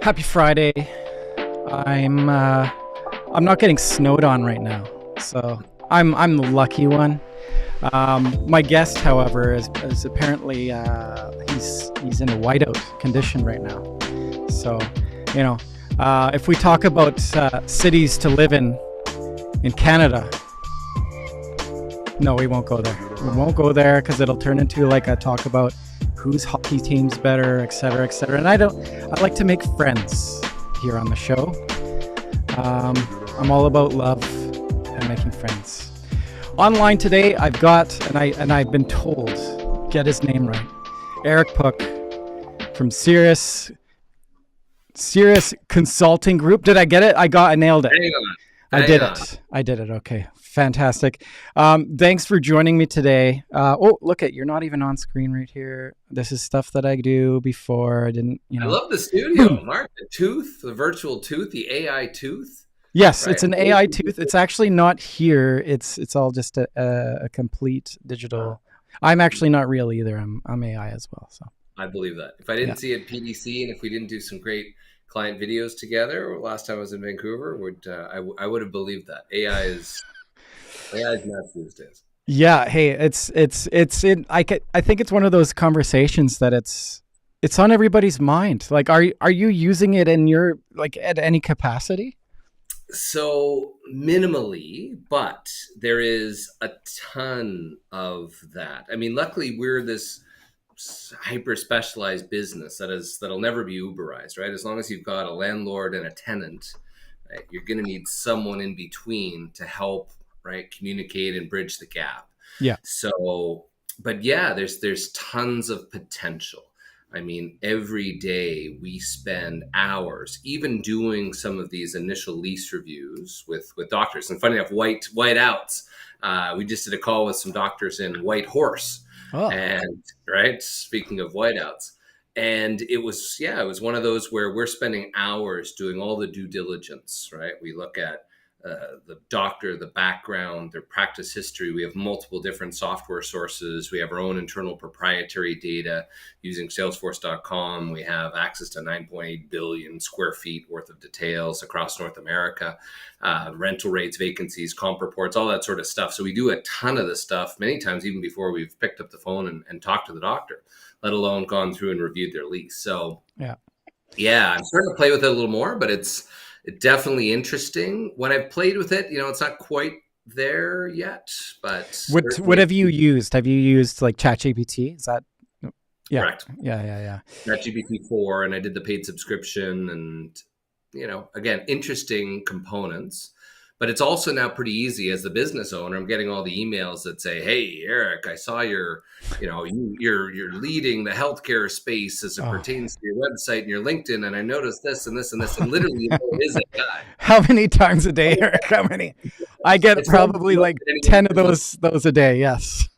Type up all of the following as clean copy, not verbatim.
Happy Friday. I'm not getting snowed on right now, so I'm the lucky one. My guest, however, is apparently he's in a whiteout condition right now. So, if we talk about cities to live in Canada, no, we won't go there. We won't go there because it'll turn into like a talk about whose hockey team's better, et cetera, et cetera. And I like to make friends here on the show. I'm all about love and making friends. Online today, I've got, and I've been told, get his name right, Eric Pook from Cirrus Consulting Group. Did I get it? I nailed it. I did it. Okay. Fantastic. Thanks for joining me today. Look you're not even on screen right here. This is stuff that I do before. I didn't, I love the studio, Mark. The tooth, the virtual tooth, the AI tooth. Yes, right? It's an AI tooth. It's actually not here. It's all just a complete digital. I'm actually not real either. I'm AI as well. So I believe that. If I didn't see it at PDC, and if we didn't do some great client videos together last time I was in Vancouver, I would have believed that. AI is nuts these days. Yeah. Hey, I think it's one of those conversations that it's on everybody's mind. Like, are you using it in your, like, at any capacity? So minimally, but there is a ton of that. I mean, luckily we're this hyper specialized business that'll never be Uberized, right? As long as you've got a landlord and a tenant, right, you're going to need someone in between to help, right, communicate and bridge the gap. Yeah. So, but yeah, there's tons of potential. I mean, every day we spend hours even doing some of these initial lease reviews with doctors. And funny enough, white outs. We just did a call with some doctors in Whitehorse. Oh. And right, speaking of whiteouts, and it was one of those where we're spending hours doing all the due diligence, right? We look at the doctor, the background, their practice history. We have multiple different software sources. We have our own internal proprietary data using Salesforce.com. We have access to 9.8 billion square feet worth of details across North America, rental rates, vacancies, comp reports, all that sort of stuff. So we do a ton of this stuff many times, even before we've picked up the phone and talked to the doctor, let alone gone through and reviewed their lease. So yeah, I'm starting to play with it a little more, but it's definitely interesting. When I've played with it, it's not quite there yet, but what have you used? Have you used like ChatGPT? Is that correct? Yeah. ChatGPT-4, and I did the paid subscription, and again, interesting components. But it's also now pretty easy as the business owner. I'm getting all the emails that say, "Hey, Eric, I saw you're leading the healthcare space as it pertains to your website and your LinkedIn, and I noticed this and this and this." And literally, who is that guy? How many times a day, Eric? How many? I get probably like 10 of those a day. Yes.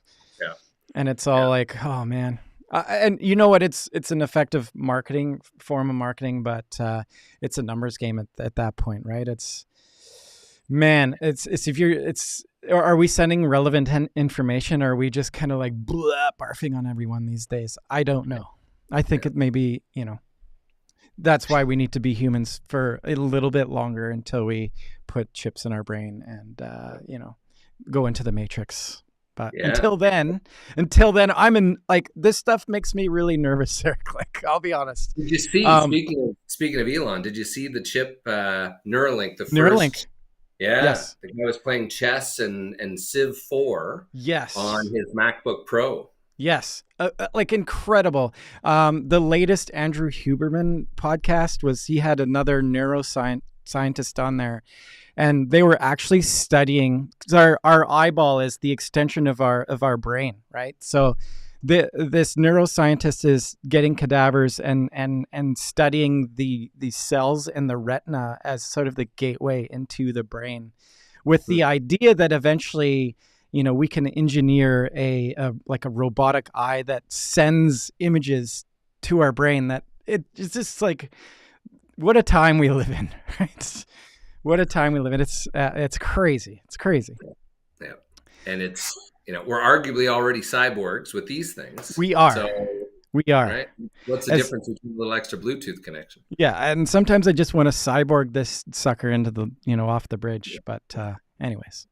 Yeah. And it's all like, oh man. And you know what? It's an effective form of marketing, but it's a numbers game at that point, right? Are we sending relevant information, or are we just kind of like barfing on everyone these days? I don't know. I think it may be, that's why we need to be humans for a little bit longer until we put chips in our brain and, go into the matrix. But until then, I'm in, like, this stuff makes me really nervous, Eric. Like, I'll be honest. Did you see, speaking of Elon, did you see the chip, Neuralink, the first? Neuralink. Yeah, yes. The guy was playing chess and Civ 4 on his MacBook Pro. Yes, like incredible. The latest Andrew Huberman podcast he had another neuroscientist on there, and they were actually studying, because our eyeball is the extension of our brain, right? So this neuroscientist is getting cadavers and studying the cells in the retina as sort of the gateway into the brain, with the idea that eventually, we can engineer a robotic eye that sends images to our brain. That it's just like, what a time we live in, right? What a time we live in. It's crazy. It's crazy. Yeah, and it's. We're arguably already cyborgs with these things. We are. So We are. right? What's the As difference between a little extra Bluetooth connection? Yeah, and sometimes I just want to cyborg this sucker into the, off the bridge. But anyways,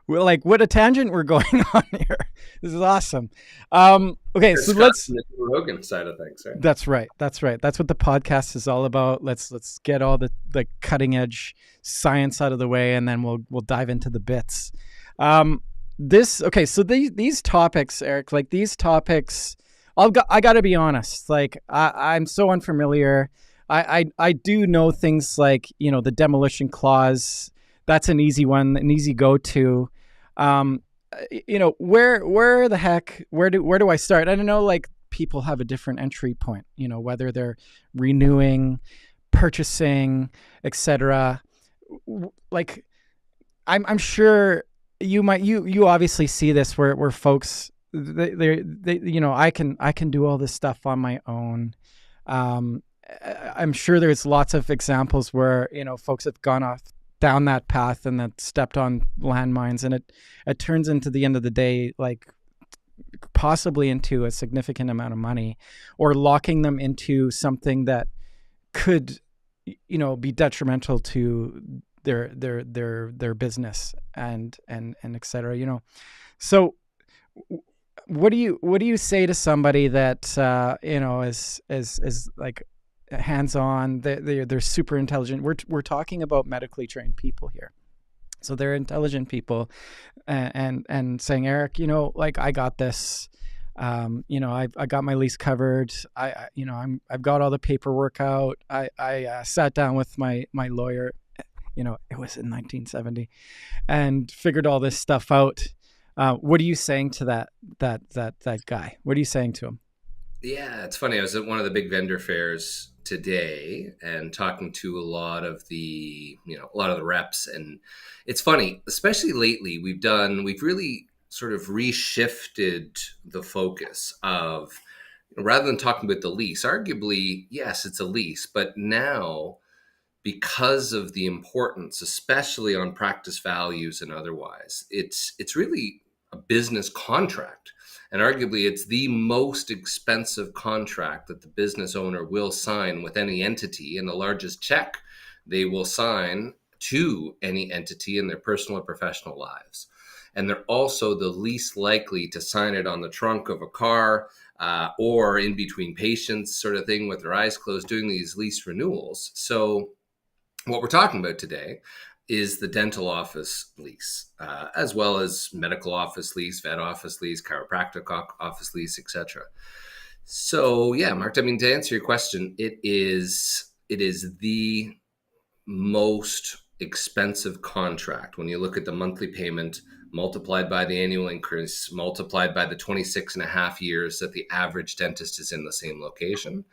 we're like, what a tangent we're going on here. This is awesome. Okay, so It's got let's. the Joe Rogan side of things, right? That's right. That's right. That's what the podcast is all about. Let's get all the cutting edge science out of the way, and then we'll dive into the bits. This okay. So these topics, Eric, like these topics, I got to be honest. Like I'm so unfamiliar. I do know things like the demolition clause. That's an easy one, an easy go to. Where the heck where do I start? I don't know. Like people have a different entry point. Whether they're renewing, purchasing, etc. Like I'm sure you obviously see this where folks they I can do all this stuff on my own. I'm sure there's lots of examples where folks have gone off down that path and that stepped on landmines, and it turns into the end of the day like possibly into a significant amount of money, or locking them into something that could be detrimental to their business and et cetera. So what do you say to somebody that is like hands-on? They're super intelligent. We're talking about medically trained people here, so they're intelligent people, and saying, Eric, like I got this. I got my lease covered. I've got all the paperwork out. I sat down with my lawyer. It was in 1970, and figured all this stuff out. What are you saying to that guy? What are you saying to him? Yeah, it's funny. I was at one of the big vendor fairs today and talking to a lot of the reps, and it's funny, especially lately, we've really sort of reshifted the focus of, rather than talking about the lease, arguably, yes, it's a lease, but now because of the importance, especially on practice values and otherwise, it's really a business contract. And arguably, it's the most expensive contract that the business owner will sign with any entity, and the largest check they will sign to any entity in their personal or professional lives. And they're also the least likely to sign it on the trunk of a car or in between patients, sort of thing, with their eyes closed, doing these lease renewals. So what we're talking about today is the dental office lease, as well as medical office lease, vet office lease, chiropractic office lease, etc. So yeah, Mark, I mean, to answer your question, it is the most expensive contract when you look at the monthly payment multiplied by the annual increase, multiplied by the 26 and a half years that the average dentist is in the same location.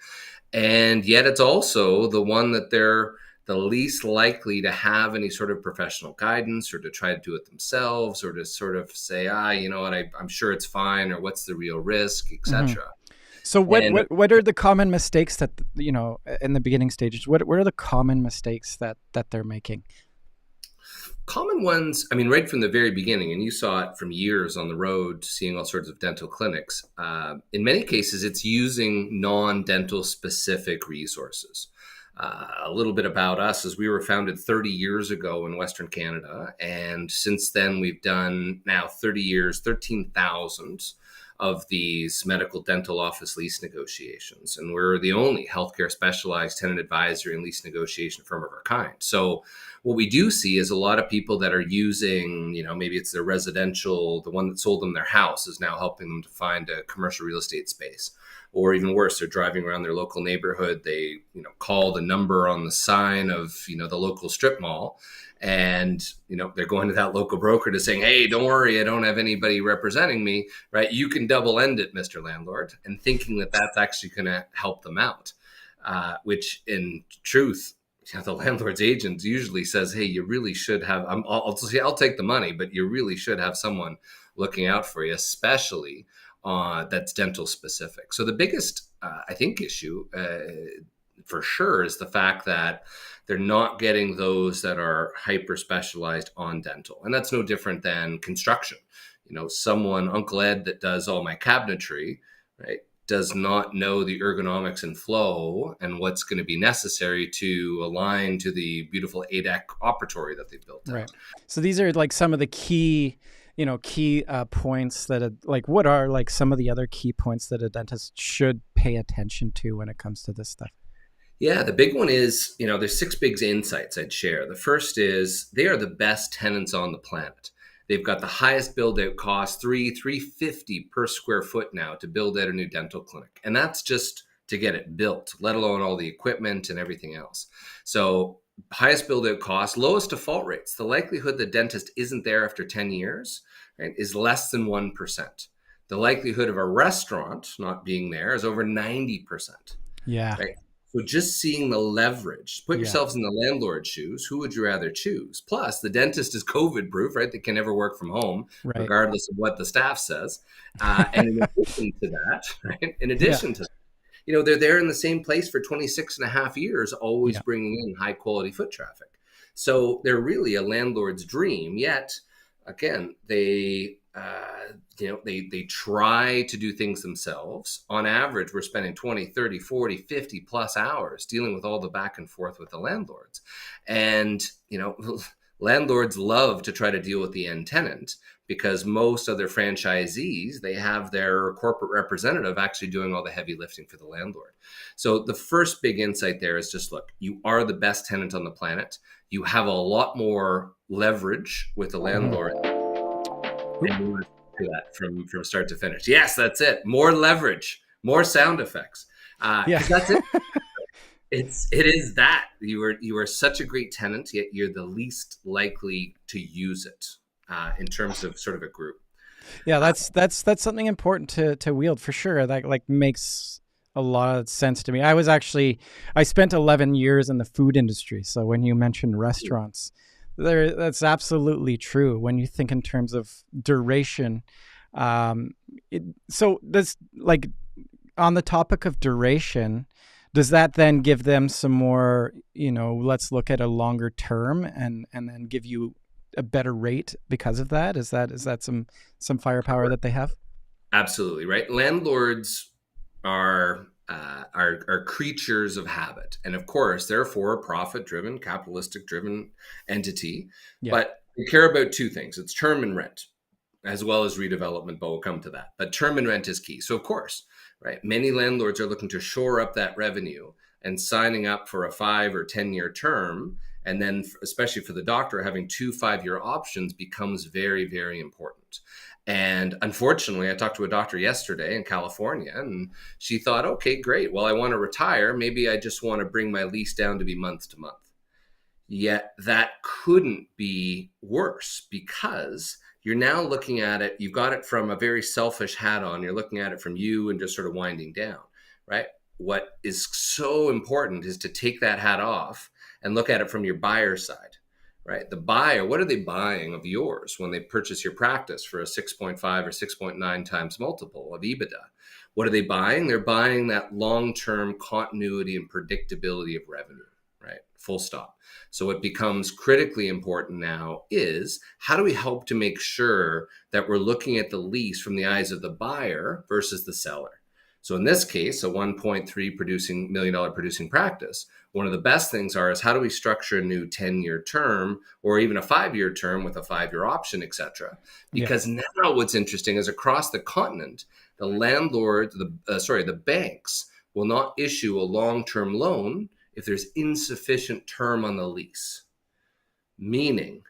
And yet it's also the one that they're the least likely to have any sort of professional guidance, or to try to do it themselves, or to sort of say, I'm sure it's fine, or what's the real risk, etc. Mm-hmm. So what are the common mistakes that, in the beginning stages? What are the common mistakes that they're making? Common ones, I mean, right from the very beginning, and you saw it from years on the road, seeing all sorts of dental clinics. In many cases, it's using non-dental specific resources. A little bit about us is we were founded 30 years ago in Western Canada. And since then, we've done now 30 years, 13,000 of these medical dental office lease negotiations. And we're the only healthcare specialized tenant advisory and lease negotiation firm of our kind. So what we do see is a lot of people that are using, maybe it's their residential, the one that sold them their house is now helping them to find a commercial real estate space. Or even worse, they're driving around their local neighborhood. They, call the number on the sign of, the local strip mall. And, they're going to that local broker to saying, hey, don't worry, I don't have anybody representing me, right? You can double end it, Mr. Landlord, and thinking that that's actually going to help them out, which in truth, the landlord's agent usually says, hey, you really should have, I'll take the money, but you really should have someone looking out for you, especially that's dental specific. So the biggest, I think, issue for sure is the fact that they're not getting those that are hyper specialized on dental. And that's no different than construction. Someone, Uncle Ed, that does all my cabinetry, right? does not know the ergonomics and flow and what's going to be necessary to align to the beautiful 8-deck operatory that they've built out. Right. So these are like some of the key, points that what are like some of the other key points that a dentist should pay attention to when it comes to this stuff? Yeah, the big one is, there's 6 big insights I'd share. The first is they are the best tenants on the planet. They've got the highest build out cost, $350 per square foot now to build out a new dental clinic. And that's just to get it built, let alone all the equipment and everything else. So highest build out cost, lowest default rates. The likelihood the dentist isn't there after 10 years, right, is less than 1%. The likelihood of a restaurant not being there is over 90%. Yeah. Right? So just seeing the leverage, put yourselves in the landlord's shoes. Who would you rather choose? Plus, the dentist is COVID proof, right? They can never work from home, regardless of what the staff says. And in addition to that, they're there in the same place for 26 and a half years, always bringing in high quality foot traffic. So they're really a landlord's dream. Yet, again, they try to do things themselves. On average, we're spending 20, 30, 40, 50 plus hours dealing with all the back and forth with the landlords. And, landlords love to try to deal with the end tenant because most of their franchisees, they have their corporate representative actually doing all the heavy lifting for the landlord. So the first big insight there is just, look, you are the best tenant on the planet. You have a lot more leverage with the landlord. And you do that from start to finish. Yes, that's it. More leverage, more sound effects. That's it. It is that you are such a great tenant, yet you're the least likely to use it in terms of sort of a group. Yeah, that's something important to wield for sure. That makes a lot of sense to me. I spent 11 years in the food industry. So when you mentioned restaurants, that's absolutely true. When you think in terms of duration, so does, on the topic of duration, does that then give them some more, let's look at a longer term and then give you a better rate because of that? Is that some firepower that they have? Absolutely, right. Landlords are creatures of habit, and of course, they're for a profit-driven, capitalistic-driven entity. Yeah. But they care about 2 things: it's term and rent, as well as redevelopment. But we'll come to that. But term and rent is key. So, of course, right, many landlords are looking to shore up that revenue and signing up for a 5 or 10-year term, and then, especially for the doctor, having 2 5-year options becomes very, very important. And unfortunately, I talked to a doctor yesterday in California, and she thought, okay, great. Well, I want to retire. Maybe I just want to bring my lease down to be month to month. Yet that couldn't be worse because you're now looking at it. You've got it from a very selfish hat on. You're looking at it from you and just sort of winding down, right? What is so important is to take that hat off and look at it from your buyer's side. Right? The buyer, what are they buying of yours when they purchase your practice for a 6.5 or 6.9 times multiple of EBITDA? What are they buying? They're buying that long-term continuity and predictability of revenue, right? Full stop. So what becomes critically important now is how do we help to make sure that we're looking at the lease from the eyes of the buyer versus the seller? So in this case, a $1.3 million producing practice, one of the best things is how do we structure a new 10-year term or even a 5-year term with a 5-year option, et cetera? Because now what's interesting is across the continent, the landlord, the banks will not issue a long-term loan if there's insufficient term on the lease. Meaning,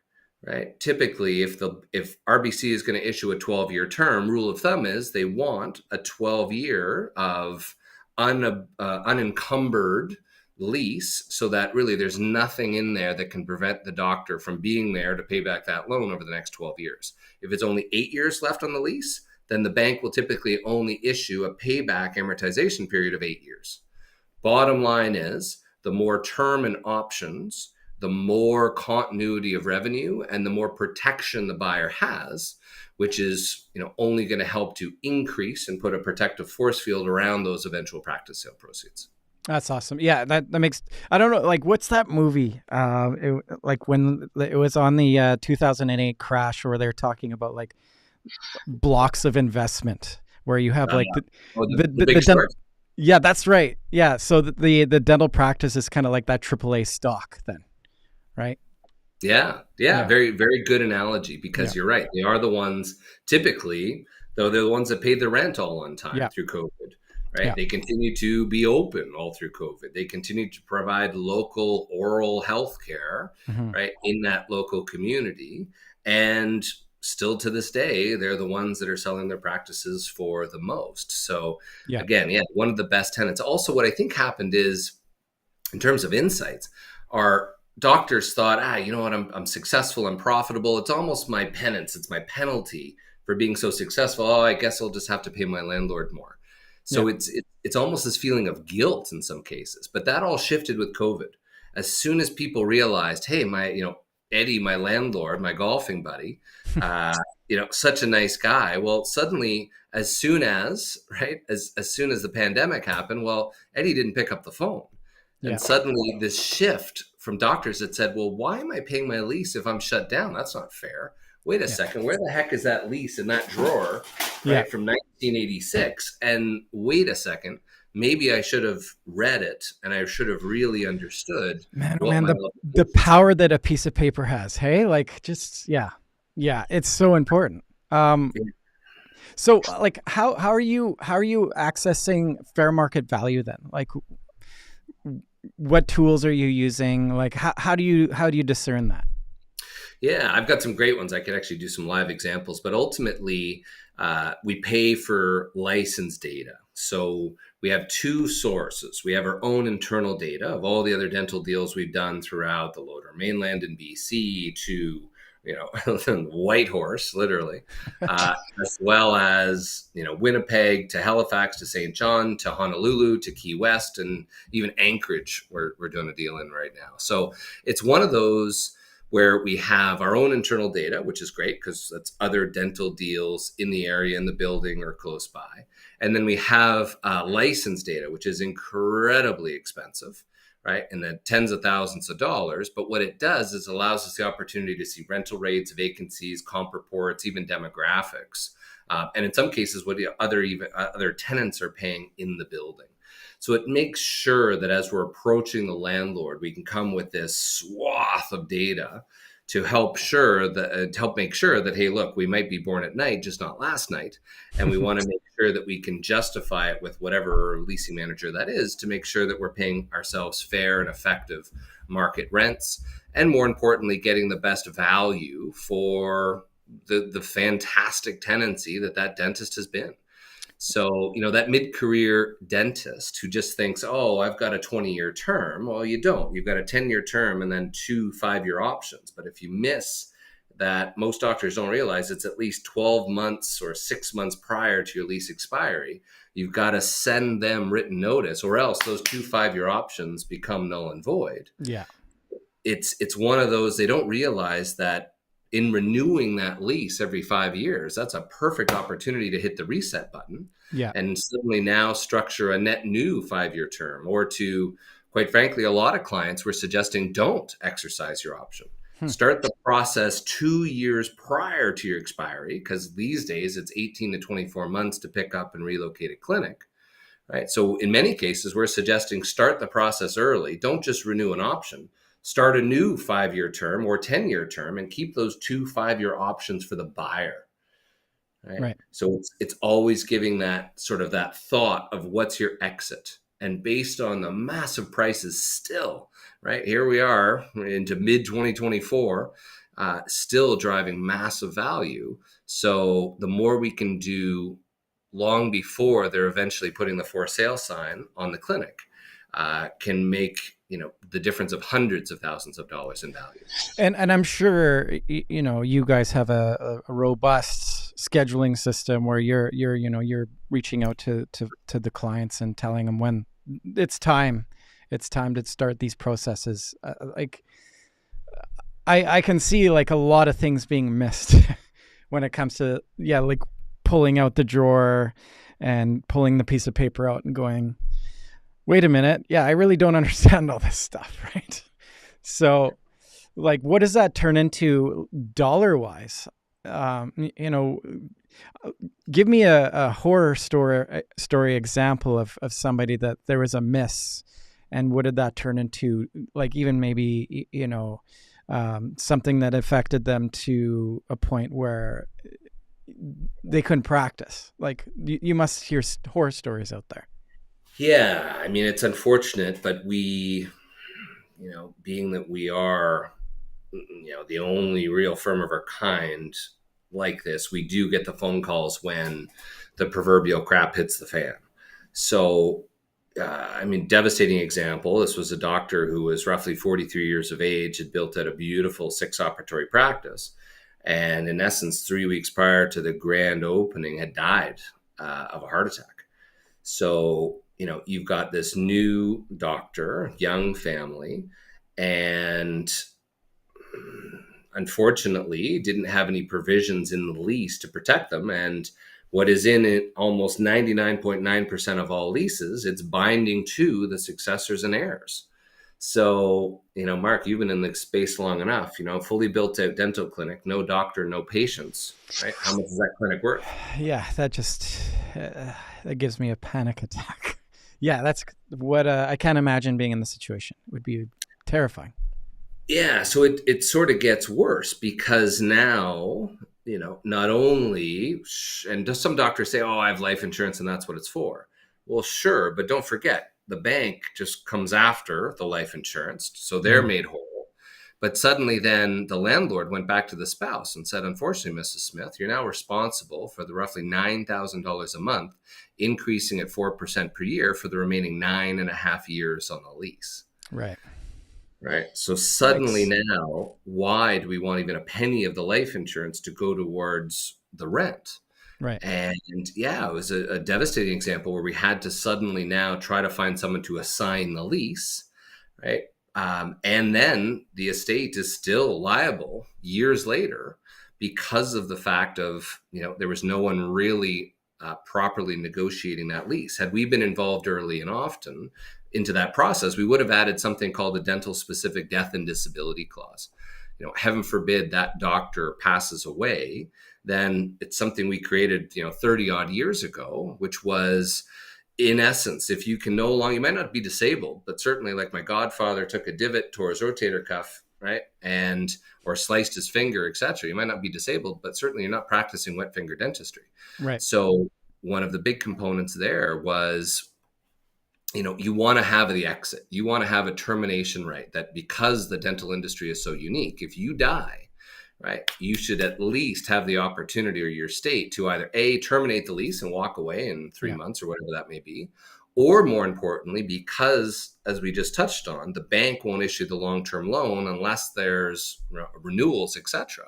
right? Typically, if RBC is going to issue a 12-year term, rule of thumb is they want a 12-year of unencumbered lease so that really there's nothing in there that can prevent the doctor from being there to pay back that loan over the next 12 years. If it's only 8 years left on the lease, then the bank will typically only issue a payback amortization period of 8 years. Bottom line is the more term and options, the more continuity of revenue and the more protection the buyer has, which is only going to help to increase and put a protective force field around those eventual practice sale proceeds. That's awesome. Yeah, that makes, I don't know, what's that movie? When it was on the 2008 crash where they're talking about blocks of investment, where you have like the big short. Yeah, that's right. Yeah. So the dental practice is kind of like that AAA stock then, right? Yeah. Very, very good analogy, because you're right. They are the ones typically, though they're the ones that paid the rent all on time through COVID, right? Yeah. They continue to be open all through COVID. They continue to provide local oral health care, right, in that local community. And still to this day, they're the ones that are selling their practices for the most. So again, one of the best tenants. Also, what I think happened is, in terms of insights, our doctors thought, you know what, I'm successful, I'm profitable. It's almost my penance. It's my penalty for being so successful. Oh, I guess I'll just have to pay my landlord more. So it's almost this feeling of guilt in some cases. But that all shifted with COVID. As soon as people realized, hey, Eddie, my landlord, my golfing buddy, such a nice guy. Well, suddenly, as soon as the pandemic happened, well, Eddie didn't pick up the phone. And suddenly this shift from doctors that said, well, why am I paying my lease if I'm shut down? That's not fair. Wait a second. Where the heck is that lease in that drawer from 1986? And wait a second. Maybe I should have read it, and I should have really understood. Man, the power that a piece of paper has. Hey, like just, it's so important. So like, how are you accessing fair market value then? Like, what tools are you using? Like, how do you discern that? Yeah, I've got some great ones. I could actually do some live examples, but ultimately we pay for license data. So we have two sources. We have our own internal data of all the other dental deals we've done throughout the Lower Mainland in BC to, Whitehorse, literally, as well as, Winnipeg to Halifax to St. John to Honolulu to Key West and even Anchorage, we're doing a deal in right now. So it's one of those where we have our own internal data, which is great because that's other dental deals in the area, in the building or close by. And then we have license data, which is incredibly expensive, right? In the tens of thousands of dollars. But what it does is allows us the opportunity to see rental rates, vacancies, comp reports, even demographics. And in some cases, what the other tenants are paying in the building. So it makes sure that as we're approaching the landlord, we can come with this swath of data to help make sure that, hey, look, we might be born at night, just not last night. And we want to make sure that we can justify it with whatever leasing manager that is to make sure that we're paying ourselves fair and effective market rents. And more importantly, getting the best value for the fantastic tenancy that dentist has been. So, that mid-career dentist who just thinks, oh, I've got a 20-year term. Well, you don't. You've got a 10-year term and then 2 5-year options. But if you miss that, most doctors don't realize it's at least 12 months or 6 months prior to your lease expiry. You've got to send them written notice, or else those 2 5-year options become null and void. Yeah. It's one of those, they don't realize that in renewing that lease every 5 years, that's a perfect opportunity to hit the reset button and suddenly now structure a net new 5-year term, or to, quite frankly, a lot of clients we're suggesting don't exercise your option. Start the process 2 years prior to your expiry, because these days it's 18 to 24 months to pick up and relocate a clinic, right? So in many cases, we're suggesting start the process early. Don't just renew an option. Start a new 5-year term or 10-year term and keep those 2 5-year options for the buyer. Right. So it's always giving that sort of that thought of what's your exit. And based on the massive prices still, right? Here we are into mid 2024, still driving massive value. So the more we can do long before they're eventually putting the for sale sign on the clinic, can make the difference of hundreds of thousands of dollars in value. And I'm sure you guys have a robust scheduling system where you're reaching out to the clients and telling them when it's time to start these processes. I can see like a lot of things being missed when it comes to like pulling out the drawer and pulling the piece of paper out and going, wait a minute. Yeah, I really don't understand all this stuff, right? So, like, what does that turn into dollar-wise? you know, give me a horror story example of somebody that there was a miss, and what did that turn into? Like even maybe something that affected them to a point where they couldn't practice. Like you must hear horror stories out there. Yeah, I mean, it's unfortunate, but being that we are, the only real firm of our kind like this, we do get the phone calls when the proverbial crap hits the fan. So, devastating example. This was a doctor who was roughly 43 years of age, had built out a beautiful 6 operatory practice, and in essence, 3 weeks prior to the grand opening, had died of a heart attack. So, you've got this new doctor, young family, and unfortunately didn't have any provisions in the lease to protect them. And what is in it, almost 99.9% of all leases, it's binding to the successors and heirs. So, Mark, you've been in the space long enough, fully built out dental clinic, no doctor, no patients, right? How much is that clinic worth? Yeah, that just that gives me a panic attack. Yeah, that's what I can't imagine being in the situation. It would be terrifying. Yeah, so it sort of gets worse because now, not only, and does some doctors say, oh, I have life insurance and that's what it's for. Well, sure, but don't forget, the bank just comes after the life insurance, so they're made whole. But suddenly then the landlord went back to the spouse and said, unfortunately, Mrs. Smith, you're now responsible for the roughly $9,000 a month, increasing at 4% per year for the remaining 9.5 years on the lease. Right. Right. So suddenly now, why do we want even a penny of the life insurance to go towards the rent? Right. And yeah, it was a devastating example where we had to suddenly now try to find someone to assign the lease, right? And then the estate is still liable years later because of the fact of, there was no one really properly negotiating that lease. Had we been involved early and often into that process, we would have added something called a dental specific death and disability clause. Heaven forbid that doctor passes away, then it's something we created, 30 odd years ago, which was, in essence, if you can no longer, you might not be disabled, but certainly like my godfather took a divot to his rotator cuff, right? Or sliced his finger, etc. You might not be disabled, but certainly you're not practicing wet finger dentistry. Right. So one of the big components there was, you want to have the exit. You want to have a termination right, that because the dental industry is so unique, if you die, right, you should at least have the opportunity, or your state, to either A, terminate the lease and walk away in 3 months or whatever that may be, or more importantly, because as we just touched on, the bank won't issue the long-term loan unless there's renewals, etc.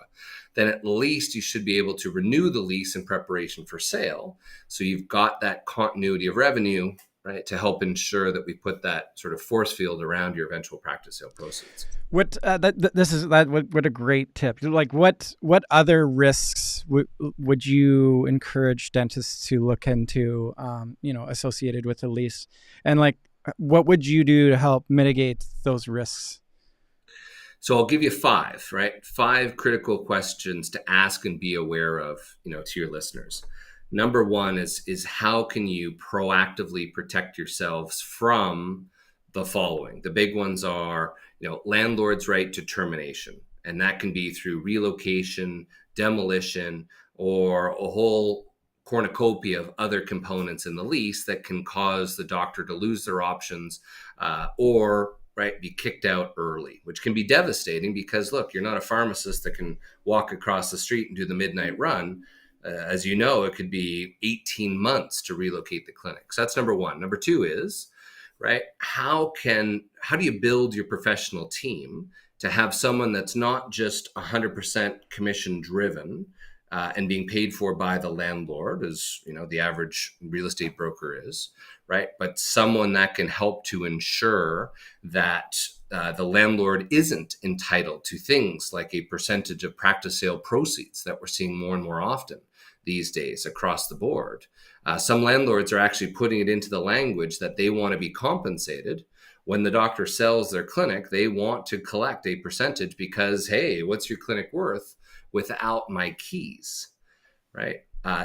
Then at least you should be able to renew the lease in preparation for sale. So you've got that continuity of revenue, right, to help ensure that we put that sort of force field around your eventual practice sale proceeds. What what a great tip. Like what other risks would you encourage dentists to look into, associated with the lease, and like what would you do to help mitigate those risks? So I'll give you 5, right? 5 critical questions to ask and be aware of, to your listeners. Number 1 is how can you proactively protect yourselves from the following? The big ones are, landlord's right to termination. And that can be through relocation, demolition, or a whole cornucopia of other components in the lease that can cause the doctor to lose their options, or be kicked out early, which can be devastating because, look, you're not a pharmacist that can walk across the street and do the midnight run. As you know, it could be 18 months to relocate the clinic. So that's number 1. Number 2 is, how do you build your professional team to have someone that's not just 100% commission driven and being paid for by the landlord, as the average real estate broker is, right? But someone that can help to ensure that the landlord isn't entitled to things like a percentage of practice sale proceeds that we're seeing more and more often these days across the board. Some landlords are actually putting it into the language that they want to be compensated. When the doctor sells their clinic, they want to collect a percentage because, hey, what's your clinic worth? without my keys, right?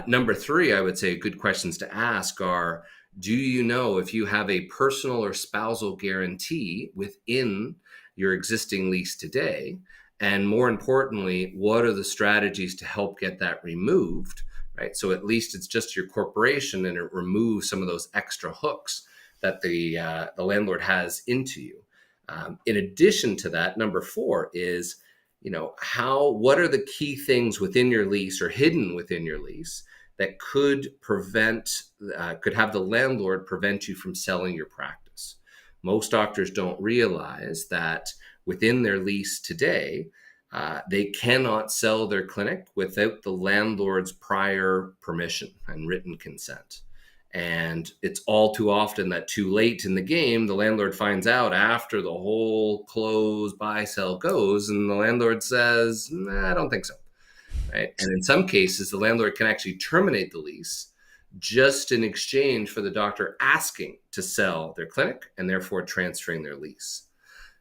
Number three, I would say good questions to ask are, do you know if you have a personal or spousal guarantee within your existing lease today? And more importantly, what are the strategies to help get that removed, right? So at least it's just your corporation and it removes some of those extra hooks that the landlord has into you. In addition to that, number four is, what are the key things within your lease or hidden within your lease that could have the landlord prevent you from selling your practice? Most doctors don't realize that within their lease today, they cannot sell their clinic without the landlord's prior permission and written consent. And it's all too often that too late in the game, the landlord finds out after the whole close, buy, sell goes, and the landlord says, nah, I don't think so. Right? And in some cases, the landlord can actually terminate the lease just in exchange for the doctor asking to sell their clinic and therefore transferring their lease.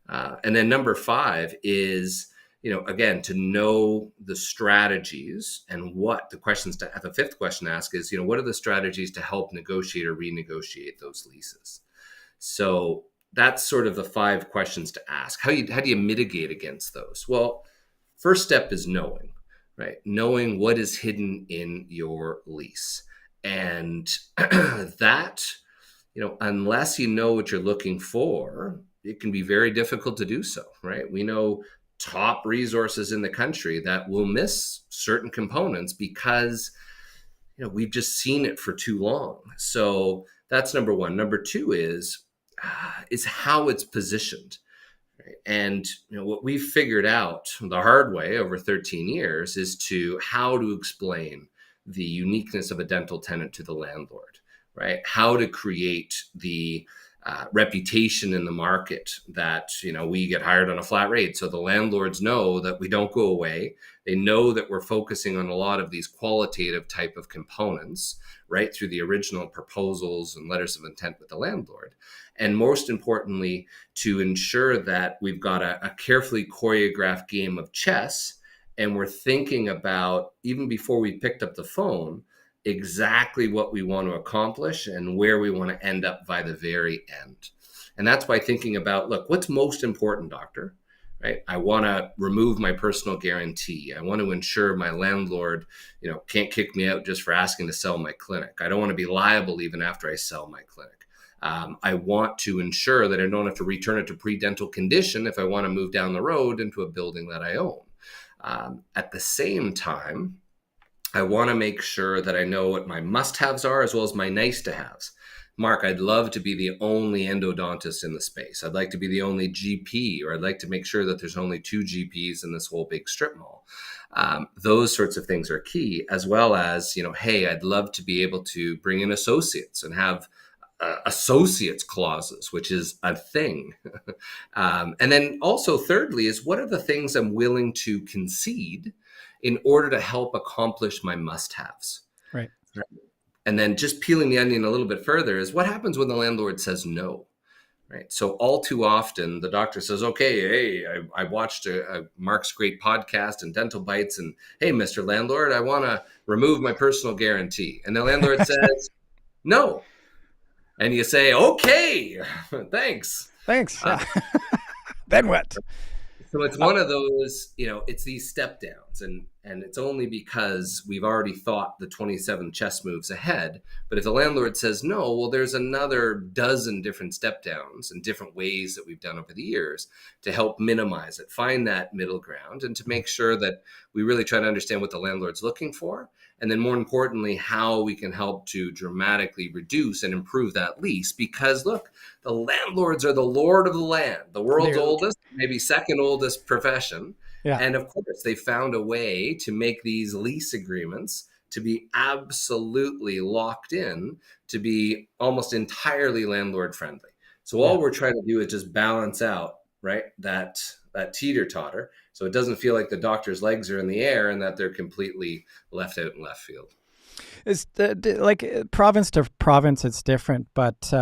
And then number five is, again, to know the strategies and what the fifth question to ask is, what are the strategies to help negotiate or renegotiate those leases? So that's sort of the five questions to ask. How do you mitigate against those? Well, first step is knowing, right? Knowing what is hidden in your lease. And that, unless you know what you're looking for, it can be very difficult to do so, right? We know top resources in the country that will miss certain components because, we've just seen it for too long. So that's number one. Number two is how it's positioned. Right? And, what we've figured out the hard way over 13 years is how to explain the uniqueness of a dental tenant to the landlord, right? How to create the reputation in the market that, we get hired on a flat rate. So the landlords know that we don't go away. They know that we're focusing on a lot of these qualitative type of components, right, through the original proposals and letters of intent with the landlord. And most importantly, to ensure that we've got a carefully choreographed game of chess, and we're thinking about, even before we picked up the phone, exactly what we want to accomplish and where we want to end up by the very end. And that's by thinking about, look, what's most important, doctor, right? I want to remove my personal guarantee. I want to ensure my landlord, can't kick me out just for asking to sell my clinic. I don't want to be liable even after I sell my clinic. I want to ensure that I don't have to return it to pre-dental condition if I want to move down the road into a building that I own. At the same time, I want to make sure that I know what my must-haves are as well as my nice-to-haves. Marc, I'd love to be the only endodontist in the space. I'd like to be the only GP, or I'd like to make sure that there's only 2 GPs in this whole big strip mall. Those sorts of things are key, as well as, hey, I'd love to be able to bring in associates and have associates clauses, which is a thing. And then also thirdly is, what are the things I'm willing to concede in order to help accomplish my must-haves? Right. And then just peeling the onion a little bit further is, what happens when the landlord says no? Right. So all too often the doctor says, okay, hey, I watched Marc's great podcast and DentalBytes, and hey, Mr. Landlord, I want to remove my personal guarantee. And the landlord says, no. And you say, okay, thanks. Then what? So it's one of those, it's these step downs, and it's only because we've already thought the 27 chess moves ahead. But if the landlord says no, well, there's another dozen different step downs and different ways that we've done over the years to help minimize it, find that middle ground, and to make sure that we really try to understand what the landlord's looking for. And then more importantly, how we can help to dramatically reduce and improve that lease. Because look, the landlords are the lord of the land, the world's oldest, maybe second oldest profession. Yeah. And of course, they found a way to make these lease agreements to be absolutely locked in, to be almost entirely landlord friendly. So all we're trying to do is just balance out, right, that teeter-totter, so it doesn't feel like the doctor's legs are in the air and that they're completely left out in left field. Is like province to province, it's different, but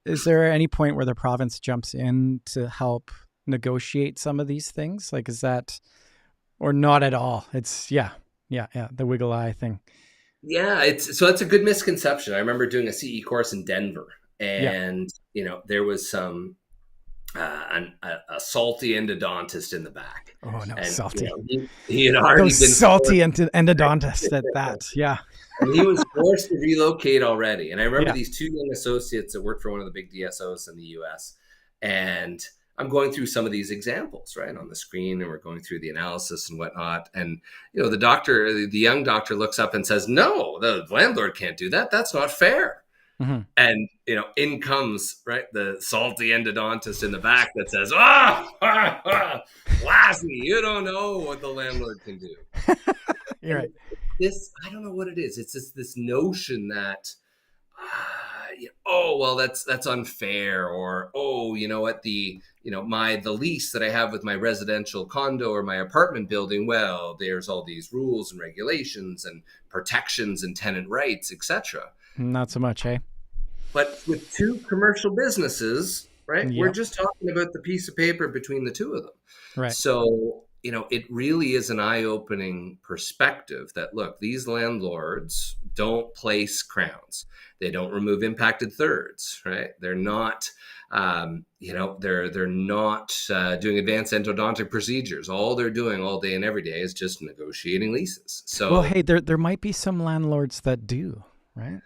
is there any point where the province jumps in to help negotiate some of these things? Like, is that, Or not at all. It's yeah, the wiggle eye thing. Yeah, it's a good misconception. I remember doing a CE course in Denver, Yeah. and there was some a salty endodontist in the back, Oh no, and salty. he had already Those been salty forced, endodontists at that. Yeah. and he was forced to relocate already. And I remember Yeah. these two young associates that worked for one of the big DSOs in the U.S. And I'm going through some of these examples right on the screen, and we're going through the analysis and whatnot. And the young doctor looks up and says, "No, the landlord can't do that. That's not fair." Mm-hmm. And in comes the salty endodontist in the back that says, Lassie, you don't know what the landlord can do." You're right. I don't know what it is. It's just this notion that, oh well, that's unfair, or oh, you know what, the lease that I have with my residential condo or my apartment building, well, there's all these rules and regulations and protections and tenant rights, etc. Not so much, eh? But with two commercial businesses, right, we're Yep. just talking about the piece of paper between the two of them. Right. So, it really is an eye-opening perspective that, look, these landlords don't place crowns. They don't remove impacted thirds, right? They're not, they're not doing advanced endodontic procedures. All they're doing all day and every day is just negotiating leases. So, Well, hey, there might be some landlords that do, right?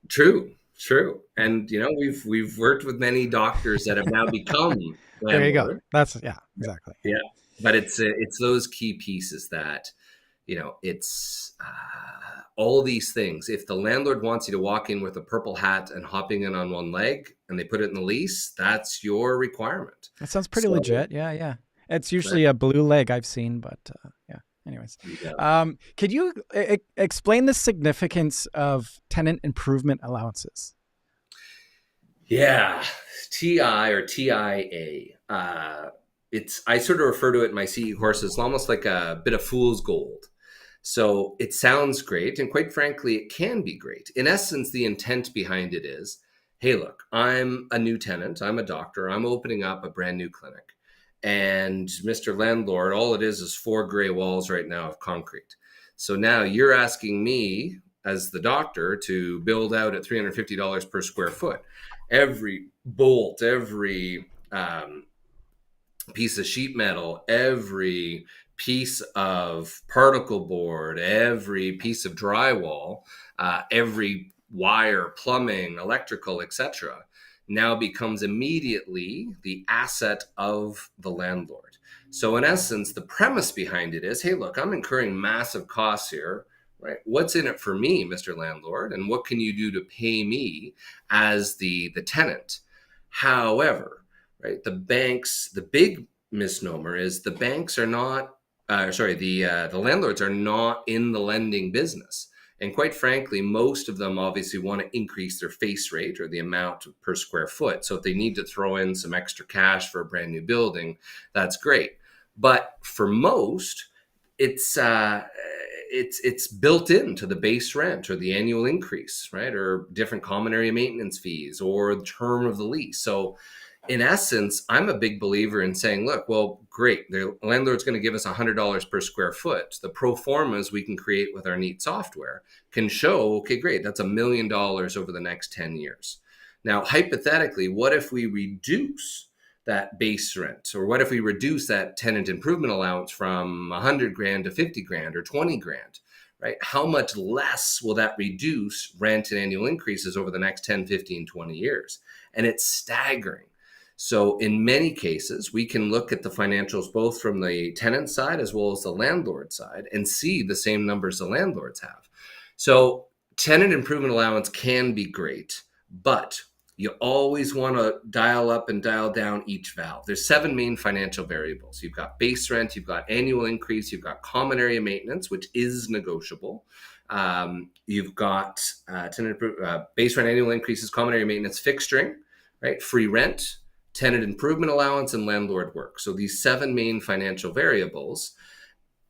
True. And we've worked with many doctors that have now become There you go. landlords. That's exactly. Yeah. But it's those key pieces that it's all these things. If the landlord wants you to walk in with a purple hat and hopping in on one leg, and they put it in the lease, that's your requirement. That sounds pretty legit. Yeah. It's usually a blue leg I've seen, but yeah. Anyways, Yeah. could you explain the significance of tenant improvement allowances? Yeah, TI or TIA. I sort of refer to it in my CE courses. It's almost like a bit of fool's gold. So it sounds great, and quite frankly, it can be great. In essence, the intent behind it is, hey, look, I'm a new tenant. I'm a doctor. I'm opening up a brand new clinic. And Mr. Landlord, all it is 4 gray walls right now of concrete. So now you're asking me as the doctor to build out at $350 per square foot. Every bolt, every piece of sheet metal, every piece of particle board, every piece of drywall, every wire, plumbing, electrical, etc., now becomes immediately the asset of the landlord. So in essence, the premise behind it is, hey, look, I'm incurring massive costs here, right? What's in it for me, Mr. Landlord? And what can you do to pay me as the tenant? However, right, the big misnomer is the banks are not, the landlords are not in the lending business. And quite frankly, most of them obviously want to increase their face rate or the amount per square foot. So if they need to throw in some extra cash for a brand new building, that's great. But for most, it's built into the base rent or the annual increase, right? Or different common area maintenance fees or the term of the lease. So in essence, I'm a big believer in saying, look, well, great. The landlord's going to give us $100 per square foot. The pro formas we can create with our neat software can show, okay, great. That's $1 million over the next 10 years. Now, hypothetically, what if we reduce that base rent? Or what if we reduce that tenant improvement allowance from 100 grand to 50 grand or 20 grand, right? How much less will that reduce rent and annual increases over the next 10, 15, 20 years? And it's staggering. So in many cases, we can look at the financials both from the tenant side as well as the landlord side and see the same numbers the landlords have. So tenant improvement allowance can be great, but you always want to dial up and dial down each valve. There's 7 main financial variables. You've got base rent, you've got annual increase, you've got common area maintenance, which is negotiable. You've got base rent, annual increases, common area maintenance, fixturing, right? Free rent, tenant improvement allowance, and landlord work. So these 7 main financial variables,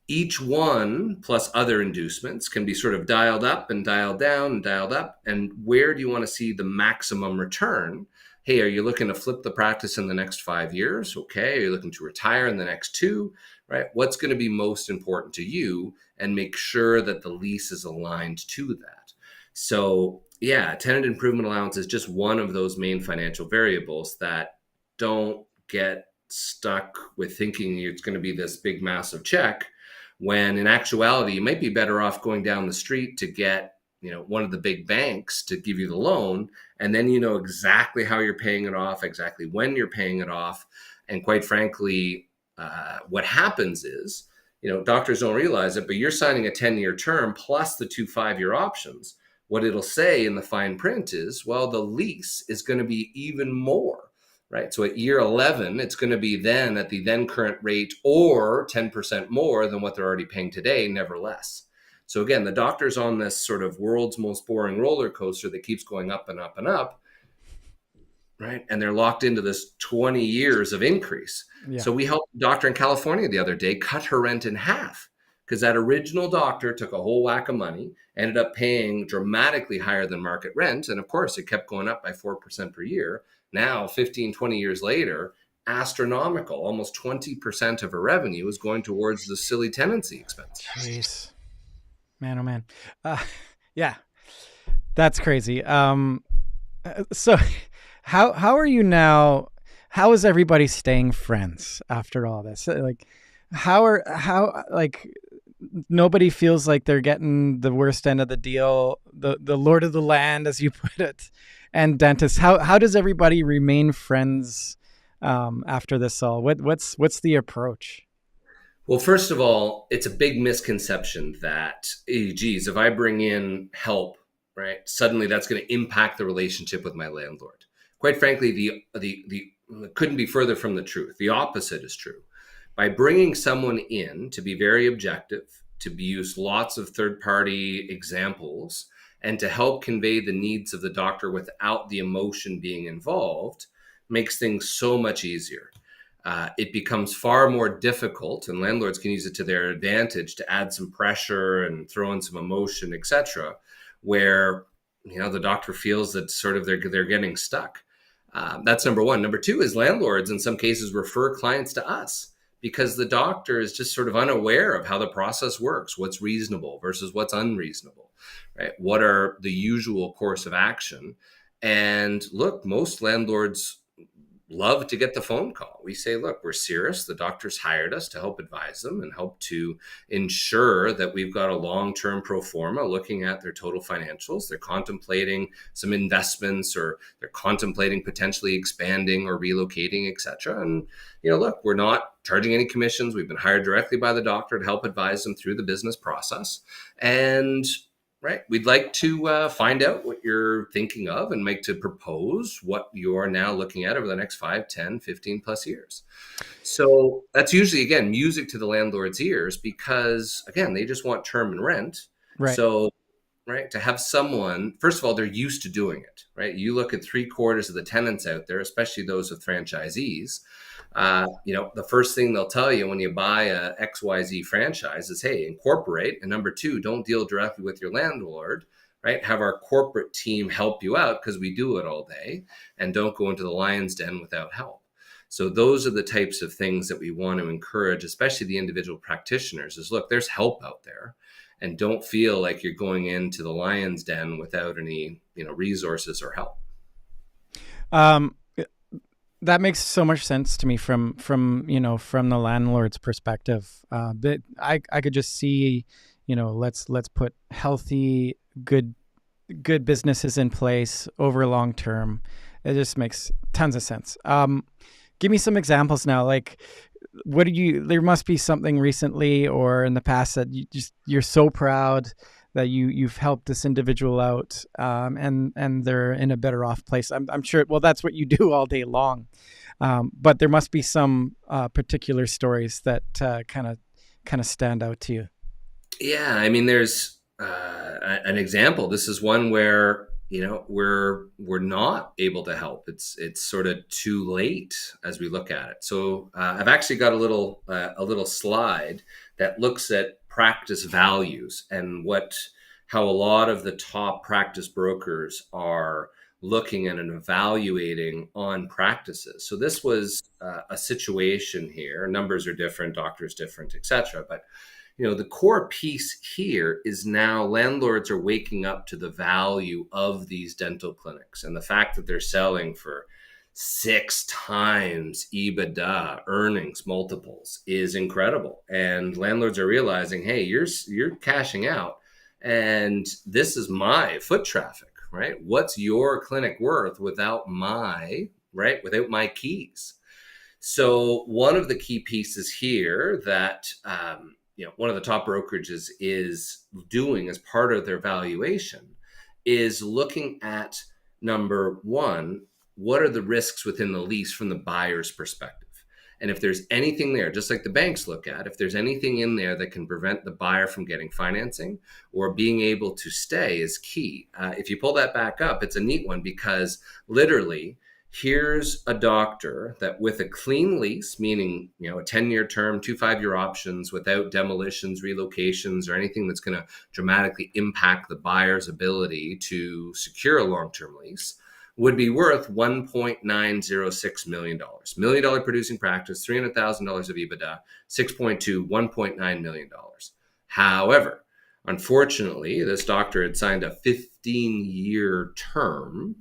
each one plus other inducements can be sort of dialed up and dialed down and dialed up. And where do you want to see the maximum return hey, are you looking to flip the practice in the next 5 years? Okay. Are you looking to retire in the next two? Right? What's going to be most important to you, and make sure that the lease is aligned to that. So yeah, tenant improvement allowance is just one of those main financial variables that don't get stuck with thinking it's going to be this big, massive check, when in actuality, you might be better off going down the street to get, one of the big banks to give you the loan. And then you know exactly how you're paying it off, exactly when you're paying it off. And quite frankly, what happens is, doctors don't realize it, but you're signing a 10-year term plus the 2 5-year options. What it'll say in the fine print is, well, the lease is going to be even more, right? So at year 11, it's going to be then at the then current rate or 10% more than what they're already paying today, never less. So again, the doctor's on this sort of world's most boring roller coaster that keeps going up and up and up, right? And they're locked into this 20 years of increase. Yeah. So we helped a doctor in California the other day cut her rent in half, because that original doctor took a whole whack of money, ended up paying dramatically higher than market rent. And of course, it kept going up by 4% per year. Now, 15, 20 years later, astronomical, almost 20% of her revenue is going towards the silly tenancy expense. Jeez. Man, oh man. Yeah, that's crazy. So how are you now? How is everybody staying friends after all this? Like, nobody feels like they're getting the worst end of the deal, the lord of the land, as you put it, and dentists. How does everybody remain friends after this all? What's the approach? Well, first of all, it's a big misconception that, geez, if I bring in help, right, suddenly that's going to impact the relationship with my landlord. Quite frankly, the couldn't be further from the truth. The opposite is true. By bringing someone in to be very objective, to use lots of third-party examples, and to help convey the needs of the doctor without the emotion being involved, makes things so much easier. It becomes far more difficult, and landlords can use it to their advantage to add some pressure and throw in some emotion, etc., where the doctor feels that sort of they're getting stuck. That's number one. Number two is landlords in some cases refer clients to us, because the doctor is just sort of unaware of how the process works, what's reasonable versus what's unreasonable, right? What are the usual course of action? And look, most landlords love to get the phone call. We say, look, we're Cirrus. The doctor's hired us to help advise them and help to ensure that we've got a long-term pro forma looking at their total financials. They're contemplating some investments, or they're contemplating potentially expanding or relocating, etc. And, look, we're not charging any commissions. We've been hired directly by the doctor to help advise them through the business process. And right, we'd like to find out what you're thinking of and make to propose what you're now looking at over the next 5, 10, 15 plus years. So that's usually, again, music to the landlord's ears, because, again, they just want term and rent. Right. So, right, to have someone, first of all, they're used to doing it, right? You look at 3/4 of the tenants out there, especially those with franchisees, the first thing they'll tell you when you buy a XYZ franchise is, hey, incorporate. And number two, don't deal directly with your landlord, right? Have our corporate team help you out, because we do it all day, and don't go into the lion's den without help. So those are the types of things that we want to encourage, especially the individual practitioners, is look, there's help out there, and don't feel like you're going into the lion's den without any, resources or help. That makes so much sense to me from the landlord's perspective. But I could just see, let's put healthy, good businesses in place over long term. It just makes tons of sense. Give me some examples now. Like, there must be something recently or in the past that you're so proud that you've helped this individual out, and they're in a better off place. I'm sure. Well, that's what you do all day long, but there must be some particular stories that kind of stand out to you. Yeah, I mean, there's an example. This is one where we're not able to help. It's sort of too late as we look at it. So I've actually got a little slide that looks at practice values and how a lot of the top practice brokers are looking at and evaluating on practices. So this was a situation here. Numbers are different, doctors different, etc. But the core piece here is now landlords are waking up to the value of these dental clinics, and the fact that they're selling for 6 times EBITDA earnings multiples is incredible. And landlords are realizing, hey, you're cashing out, and this is my foot traffic, right? What's your clinic worth without my keys? So one of the key pieces here that one of the top brokerages is doing as part of their valuation is looking at, number one, what are the risks within the lease from the buyer's perspective? And if there's anything there, just like the banks look at, if there's anything in there that can prevent the buyer from getting financing or being able to stay is key. If you pull that back up, it's a neat one, because literally, here's a doctor that with a clean lease, meaning a 10-year term, 2 5-year options, without demolitions, relocations, or anything that's going to dramatically impact the buyer's ability to secure a long-term lease, would be worth $1.906 million. $1 million producing practice, $300,000 of EBITDA, 6.2, $1.9 million. However, unfortunately, this doctor had signed a 15-year term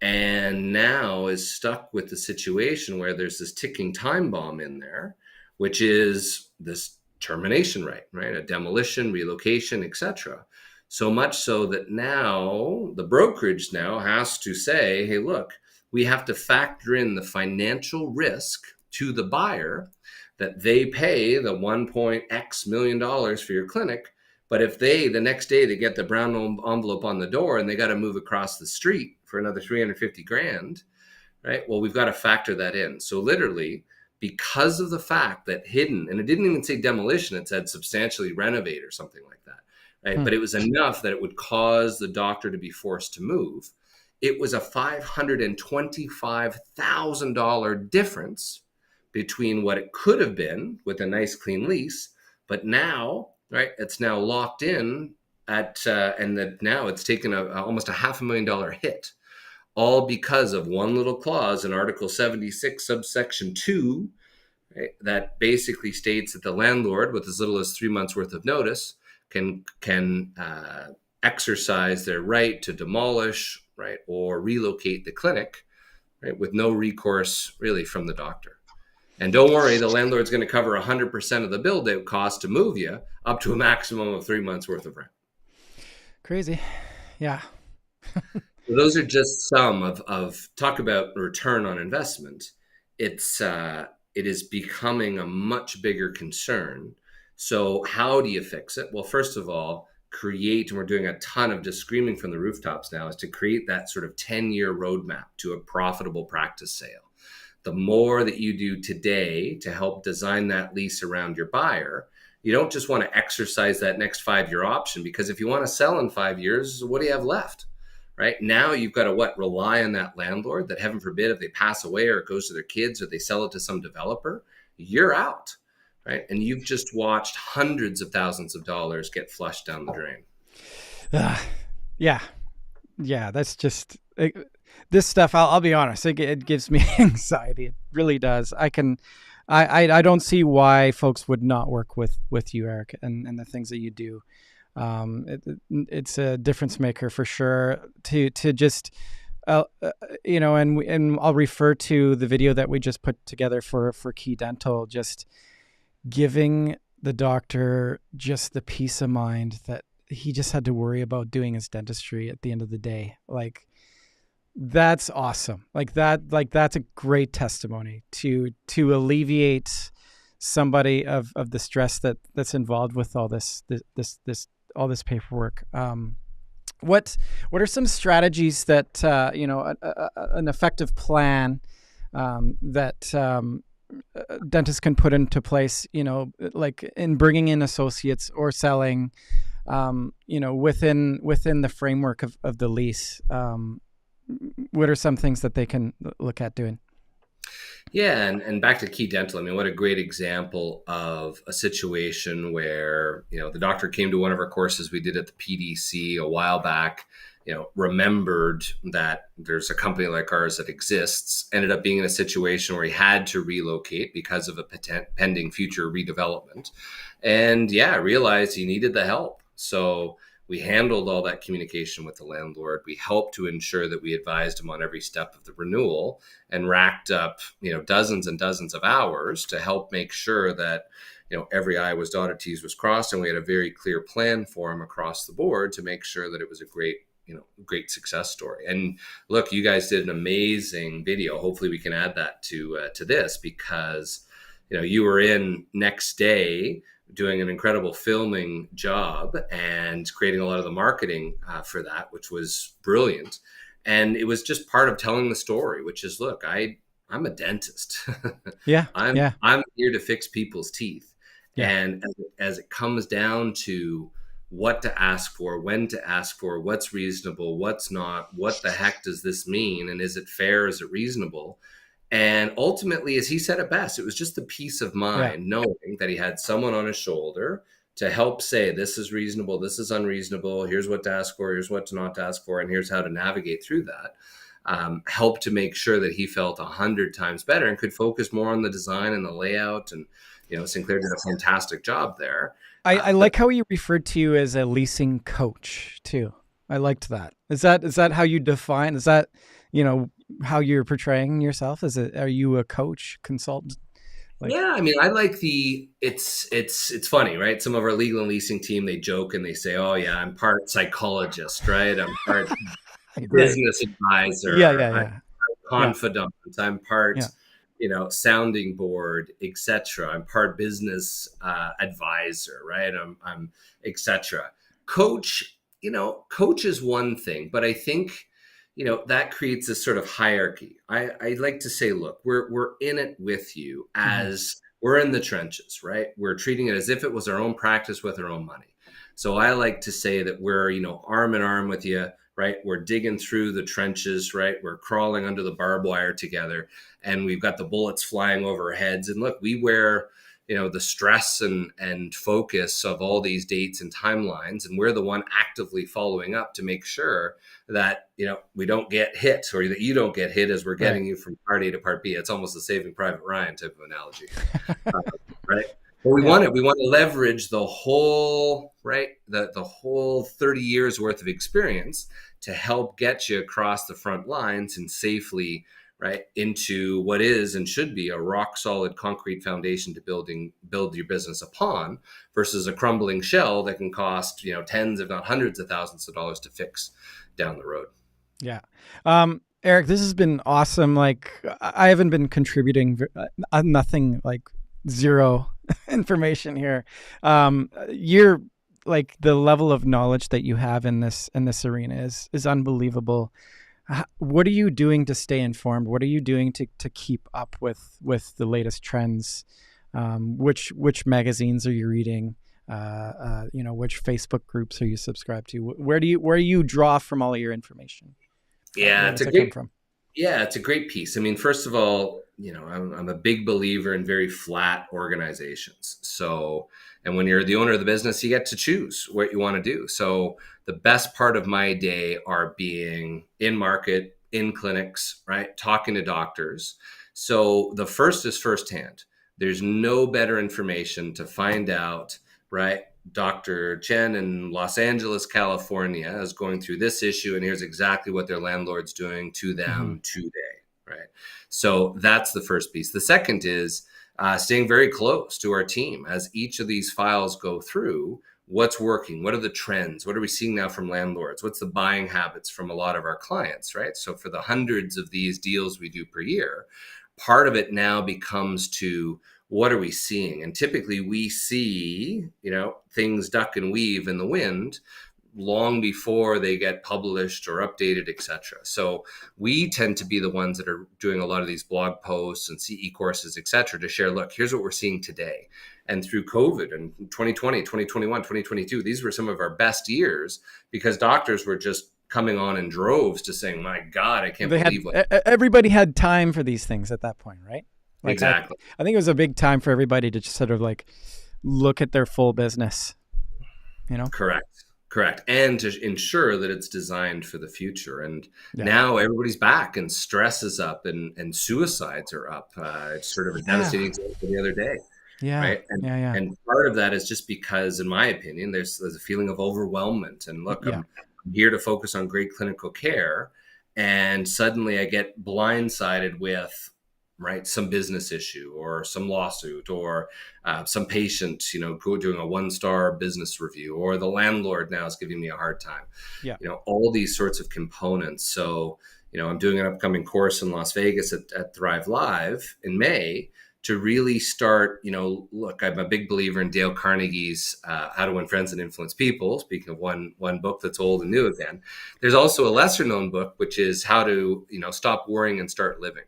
and now is stuck with the situation where there's this ticking time bomb in there, which is this termination right? A demolition, relocation, etc. So much so that now the brokerage now has to say, hey, look, we have to factor in the financial risk to the buyer that they pay the $1.x million for your clinic. But if the next day they get the brown envelope on the door and they got to move across the street for another 350 grand, right? Well, we've got to factor that in. So literally, because of the fact that hidden, and it didn't even say demolition, it said substantially renovate or something like that, right? But it was enough that it would cause the doctor to be forced to move. It was a $525,000 difference between what it could have been with a nice clean lease, but now, right, it's now locked in at, and that now it's taken almost a $500,000 hit, all because of one little clause in Article 76, subsection 2, right, that basically states that the landlord, with as little as 3 months worth of notice, can exercise their right to demolish, right, or relocate the clinic, right, with no recourse really from the doctor. And don't worry, the landlord's going to cover 100% of the build-out cost to move you up to a maximum of 3 months worth of rent. Crazy. Yeah. So those are just some of talk about return on investment. It is becoming a much bigger concern. So how do you fix it? Well, first of all, create, and we're doing a ton of just screaming from the rooftops now, is to create that sort of 10-year roadmap to a profitable practice sale. The more that you do today to help design that lease around your buyer, you don't just want to exercise that next 5-year option, because if you want to sell in 5 years, what do you have left? Right now, you've got to rely on that landlord that, heaven forbid, if they pass away or it goes to their kids or they sell it to some developer, you're out, right? And you've just watched hundreds of thousands of dollars get flushed down the drain. Yeah. That's just this stuff. I'll be honest. It gives me anxiety. It really does. I don't see why folks would not work with you, Eric, and the things that you do. It's a difference maker for sure to just, and I'll refer to the video that we just put together for Key Dental, just giving the doctor just the peace of mind that he just had to worry about doing his dentistry at the end of the day. Like, that's awesome. That's a great testimony to alleviate somebody of the stress that's involved with all this paperwork. What are some strategies that an effective plan that dentists can put into place? Like in bringing in associates or selling, within the framework of the lease. What are some things that they can look at doing? Yeah, and back to Key Dental, I mean, what a great example of a situation where, the doctor came to one of our courses we did at the PDC a while back. remembered that there's a company like ours that exists, ended up being in a situation where he had to relocate because of a pending future redevelopment. And realized he needed the help. So we handled all that communication with the landlord. We helped to ensure that we advised him on every step of the renewal and racked up, dozens and dozens of hours to help make sure that, every I was dotted, T's was crossed. And we had a very clear plan for him across the board to make sure that it was a great success story. And look, you guys did an amazing video. Hopefully we can add that to this, because, you were in next day doing an incredible filming job and creating a lot of the marketing for that, which was brilliant. And it was just part of telling the story, which is, look, I'm a dentist. I'm here to fix people's teeth. Yeah. And as it comes down to what to ask for, when to ask for, what's reasonable, what's not, what the heck does this mean? And is it fair? Is it reasonable? And ultimately, as he said it best, it was just the peace of mind, knowing that he had someone on his shoulder to help say, this is reasonable, this is unreasonable, here's what to ask for, here's what to not to ask for, and here's how to navigate through that. Helped to make sure that he felt 100 times better and could focus more on the design and the layout. And, Sinclair did a fantastic job there. I like how you referred to you as a leasing coach too. I liked that. Is that how you define? Is that, how you're portraying yourself? Are you a coach, consultant? I like it's funny, right? Some of our legal and leasing team, they joke and they say, oh yeah, I'm part psychologist, right? I'm part business advisor. I'm confidant. I'm part, sounding board, etc. I'm part business advisor, right? I'm etc. Coach is one thing, but I think, that creates this sort of hierarchy. I like to say, look, we're in it with you as we're in the trenches, right? We're treating it as if it was our own practice with our own money. So I like to say that we're, arm in arm with you, right? We're digging through the trenches, right? We're crawling under the barbed wire together, and we've got the bullets flying over our heads. And look, we wear, the stress and focus of all these dates and timelines. And we're the one actively following up to make sure that, we don't get hit, or that you don't get hit as we're getting you from part A to part B. It's almost a Saving Private Ryan type of analogy, right? But we want to leverage the whole, right? The whole 30 years worth of experience to help get you across the front lines and safely, right, into what is and should be a rock solid concrete foundation to build your business upon, versus a crumbling shell that can cost, tens if not hundreds of thousands of dollars to fix down the road. Yeah. Eric, this has been awesome. Like, I haven't been contributing nothing, like zero information here. You're like, the level of knowledge that you have in this arena is unbelievable. What are you doing to stay informed? What are you doing to keep up with the latest trends? Which magazines are you reading? Which Facebook groups are you subscribed to? Where do you draw from all of your information? It's a great piece. I mean, first of all, I'm a big believer in very flat organizations. So, and when you're the owner of the business, you get to choose what you want to do. So the best part of my day are being in market, in clinics, right? Talking to doctors. So the first is firsthand. There's no better information to find out, right? Dr. Chen in Los Angeles, California is going through this issue, and here's exactly what their landlord's doing to them today, right? So that's the first piece. The second is staying very close to our team as each of these files go through. What's working? What are the trends? What are we seeing now from landlords? What's the buying habits from a lot of our clients, right? So for the hundreds of these deals we do per year, part of it now becomes to, what are we seeing? And typically we see, things duck and weave in the wind long before they get published or updated, etc. So we tend to be the ones that are doing a lot of these blog posts and CE courses, etc., to share, look, here's what we're seeing today. And through COVID and 2020, 2021, 2022, these were some of our best years because doctors were just coming on in droves to saying, my God, I can't believe what... Everybody had time for these things at that point, right? Like exactly. I think it was a big time for everybody to just sort of like look at their full business, Correct. Correct. And to ensure that it's designed for the future. And Yeah. now everybody's back and stress is up and suicides are up. It's sort of a Yeah. devastating example the other day, Yeah. right? And Yeah. Yeah. and part of that is just because, in my opinion, there's a feeling of overwhelmment. And look, Yeah. I'm here to focus on great clinical care, and suddenly I get blindsided with right some business issue or some lawsuit or some patient, doing a 1-star business review, or the landlord now is giving me a hard time. Yeah. All these sorts of components. So, I'm doing an upcoming course in Las Vegas at Thrive Live in May to really start, look, I'm a big believer in Dale Carnegie's How to Win Friends and Influence People. Speaking of one book that's old and new again, there's also a lesser known book, which is How to, Stop Worrying and Start Living.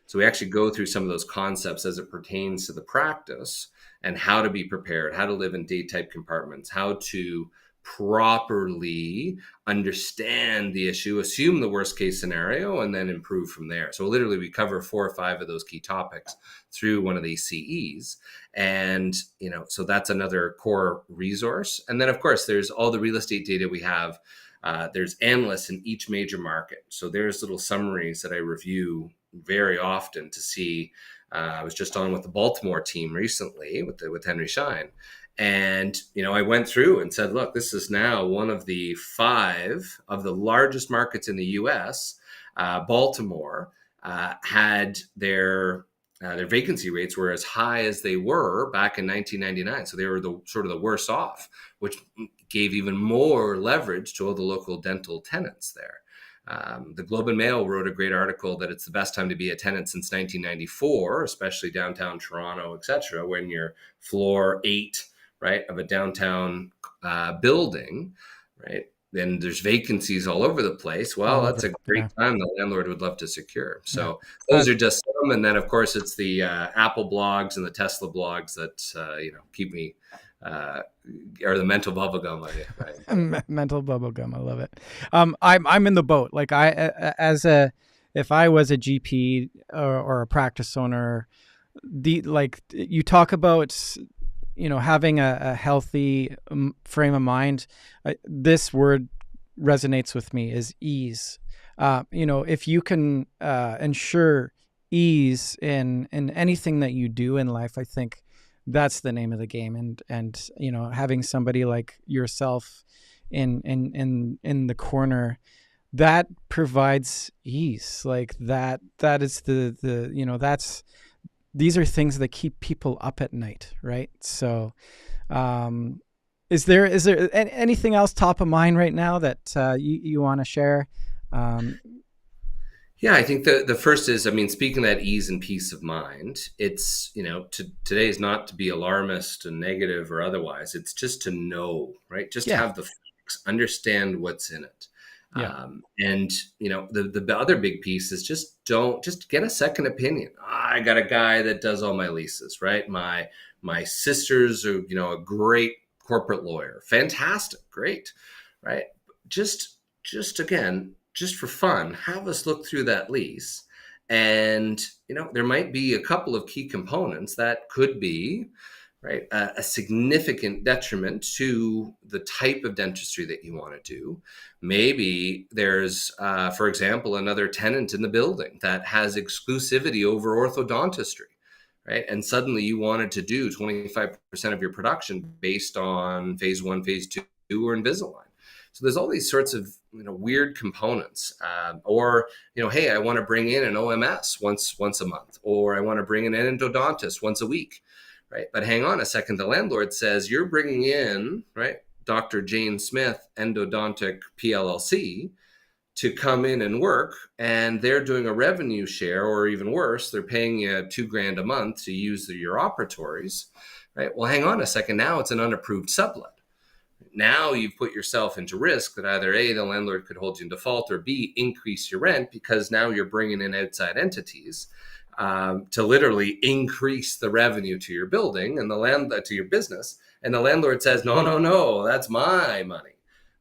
So we actually go through some of those concepts as it pertains to the practice and how to be prepared, how to live in date-type compartments, how to properly understand the issue, assume the worst case scenario, and then improve from there. So literally we cover 4 or 5 of those key topics through one of these CEs. And, so that's another core resource. And then of course, there's all the real estate data we have. There's analysts in each major market. So there's little summaries that I review very often to see. I was just on with the Baltimore team recently with Henry Schein. And, I went through and said, look, this is now one of the 5 of the largest markets in the US. Baltimore had their vacancy rates were as high as they were back in 1999. So they were the sort of the worst off, which gave even more leverage to all the local dental tenants there. The Globe and Mail wrote a great article that it's the best time to be a tenant since 1994, especially downtown Toronto, et cetera, when you're floor 8, right, of a downtown building, right? Then there's vacancies all over the place. Well, that's a great time the landlord would love to secure. So those are just some. And then, of course, it's the Apple blogs and the Tesla blogs that, keep me or the mental bubble gum. Right? Mental bubble gum. I love it. I'm in the boat. Like if I was a GP or a practice owner, you talk about, having a healthy frame of mind. This word resonates with me is ease. If you can ensure ease in anything that you do in life, I think that's the name of the game. And having somebody like yourself in the corner that provides ease, like that is the these are things that keep people up at night, right? So is there anything else top of mind right now that you want to share? Yeah, I think the first is, speaking of that ease and peace of mind, it's, today is not to be alarmist and negative or otherwise. It's just to know, right? Just have the facts, understand what's in it. Yeah. And, the other big piece is just get a second opinion. I got a guy that does all my leases, right? My sisters are, a great corporate lawyer. Fantastic. Great. Right. Just again, just for fun, have us look through that lease. And, there might be a couple of key components that could be, right, a significant detriment to the type of dentistry that you want to do. Maybe there's, for example, another tenant in the building that has exclusivity over orthodontistry, right? And suddenly you wanted to do 25% of your production based on phase 1, phase 2, or Invisalign. So there's all these sorts of weird components, or hey, I want to bring in an OMS once a month, or I want to bring in an endodontist once a week, right? But hang on a second, the landlord says you're bringing in, right, Dr. Jane Smith, Endodontic PLLC, to come in and work, and they're doing a revenue share, or even worse, they're paying you $2,000 a month to use your operatories, right? Well, hang on a second, now it's an unapproved sublet. Now you've put yourself into risk that either A, the landlord could hold you in default, or B, increase your rent because now you're bringing in outside entities to literally increase the revenue to your building and to your business. And the landlord says, no, that's my money.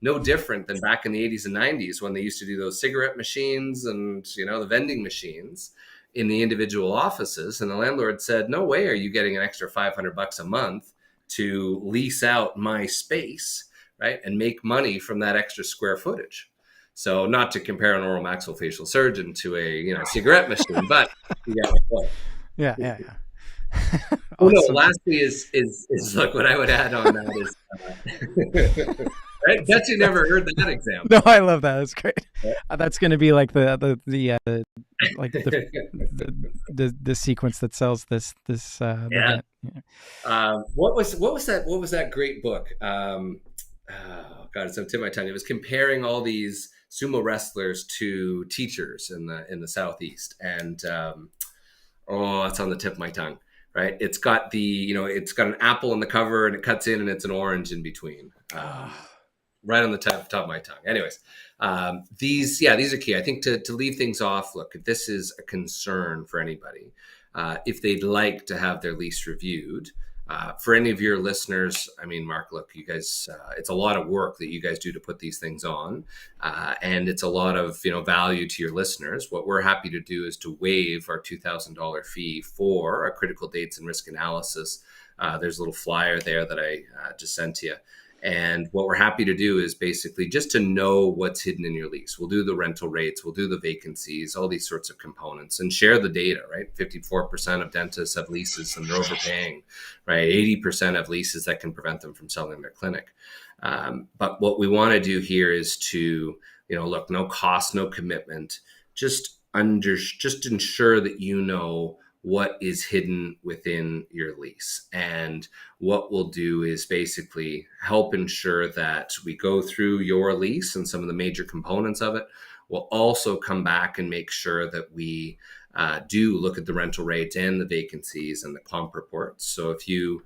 No different than back in the 80s and 90s when they used to do those cigarette machines and, the vending machines in the individual offices. And the landlord said, no way are you getting an extra $500 a month to lease out my space, right? And make money from that extra square footage. So not to compare an oral maxillofacial surgeon to a cigarette machine, but you got my point. Yeah, yeah, yeah. Well, no. Awesome. Lastly, is look, what I would add on that is, I bet you never heard that example. No, I love that. That's great. That's going to be like like the sequence that sells this Yeah. event. Yeah. What was that great book? Oh God, it's on the tip of my tongue. It was comparing all these sumo wrestlers to teachers in the Southeast, and it's on the tip of my tongue. Right, it's got it's got an apple on the cover, and it cuts in, and it's an orange in between. Right on the top of my tongue. Anyways, these are key. I think to leave things off, look, if this is a concern for anybody, if they'd like to have their lease reviewed, for any of your listeners, I mean, Marc, look, you guys, it's a lot of work that you guys do to put these things on, and it's a lot of value to your listeners. What we're happy to do is to waive our $2,000 fee for a critical dates and risk analysis. There's a little flyer there that I just sent to you. And what we're happy to do is basically just to know what's hidden in your lease. We'll do the rental rates, we'll do the vacancies, all these sorts of components, and share the data, right? 54% of dentists have leases and they're overpaying, right? 80% have leases that can prevent them from selling their clinic. But what we want to do here is to, look, no cost, no commitment, just ensure that what is hidden within your lease. And what we'll do is basically help ensure that we go through your lease and some of the major components of it. We'll also come back and make sure that we do look at the rental rates and the vacancies and the comp reports. So if we